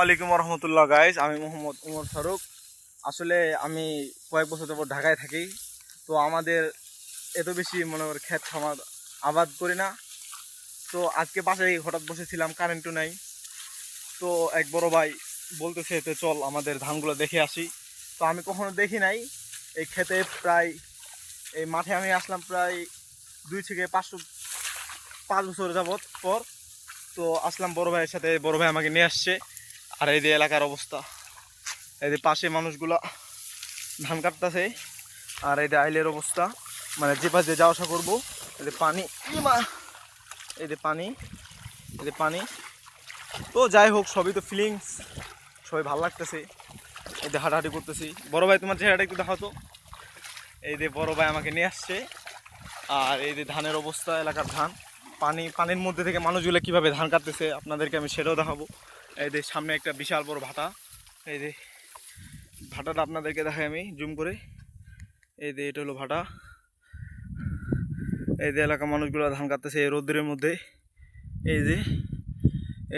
ওয়ালাইকুম রহমতুল্লাহ গাইজ, আমি মোহাম্মদ উমর ফারুক। আসলে আমি কয়েক বছর যাবত ঢাকায় থাকি। তো আমাদের এত বেশি মনে করে ক্ষেত খামার আবাদ করি না। তো আজকে বাসায় হঠাৎ বসেছিলাম, কারেন্টও নাই। তো এক বড় ভাই বলতেছে তো চল আমাদের ধানগুলো দেখে আসি। তো আমি কখনো দেখি নাই এই ক্ষেতে। প্রায় এই মাঠে আমি আসলাম প্রায় 2 থেকে 5 বছর যাবত পর। তো আসলাম বড় ভাইয়ের সাথে, বড় ভাই আমাকে নিয়ে আসছে। আর এই যে এলাকার অবস্থা, এই যে পাশে মানুষগুলা ধান কাটতেছে। আর এই যে আইলের অবস্থা, মানে যে পাশে যাওয়া আসা করবো, এই যে পানি, এই যে পানি, এই যে পানি। তো যাই হোক, সবই তো ফিলিংস, সবাই ভালো লাগতেছে। এই যে হাঁটাহাঁটি করতেছি। বড় ভাই তোমার চেহারাটা একটু দেখাও তো। এই যে বড় ভাই আমাকে নিয়ে আসছে। আর এই যে ধানের অবস্থা, এলাকার ধান, পানির মধ্যে থেকে মানুষগুলো কিভাবে ধান কাটতেছে আপনাদেরকে আমি সেটাও দেখাবো। এই যে সামনে একটা বিশাল বড় ভাটা, এই যে ভাটাটা আপনাদেরকে দেখাই আমি জুম করে। এই যে এটা হলো ভাটা। এই যে এলাকার মানুষগুলো ধান কাটতেছে এই রোদ্রের মধ্যে।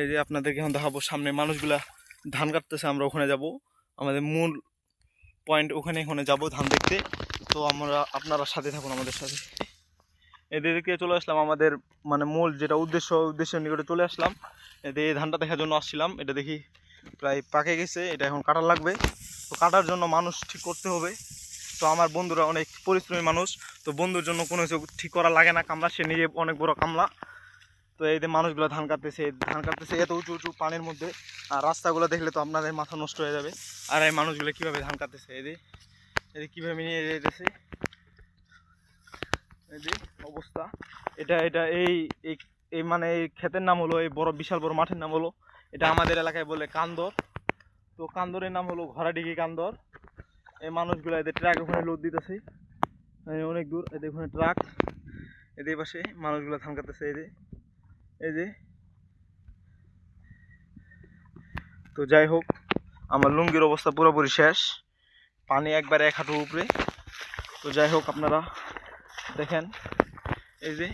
এই যে আপনাদেরকে এখন দেখাবো, সামনে মানুষগুলা ধান কাটতেছে। আমরা ওখানে যাব, আমাদের মূল পয়েন্ট ওখানে যাব ধান দেখতে। তো আপনারা সাথে থাকুন আমাদের সাথে। এদেরকে চলে আসলাম আমাদের মানে মূল যেটা উদ্দেশ্যের নিকটে চলে আসলাম। এই ধানটা দেখার জন্য আসছিলাম। এটা দেখি প্রায় পাকে গেছে, এটা এখন কাটা লাগবে। তো কাটার জন্য মানুষ ঠিক করতে হবে। তো আমার বন্ধুরা অনেক পরিশ্রমী মানুষ, তো বন্ধুর জন্য কোনো কিছু ঠিক করা লাগে না। কামলা, সে নিজে অনেক বড় কামলা। তো এই যে মানুষগুলো ধান কাটতেছে এত উঁচু উঁচু পানির মধ্যে। আর রাস্তাগুলো দেখলে তো আপনাদের মাথা নষ্ট হয়ে যাবে। আর এই মানুষগুলো কীভাবে ধান কাটতেছে, এই যে কীভাবে নিয়ে যেতেছে, এই যে অবস্থা। এটা এটা এই এই মানে এই ক্ষেতের নাম হলো, এই বড় বিশাল বড় মাঠের নাম হলো, এটা আমাদের এলাকায় বলে কান্দর। তো কান্দরের নাম হলো ঘোড়াডিঘি কান্দর। এই মানুষগুলো এদের ট্রাক ওখানে লোড দিতেছে অনেক দূর। এদের ওখানে ট্রাক, এদের পাশে মানুষগুলো ধান কাটতেছে। এই যে তো যাই হোক, আমার লুঙ্গির অবস্থা পুরোপুরি শেষ, পানি একবারে 1 হাঁটুর উপরে। তো যাই হোক, আপনারা দেখেন এই যে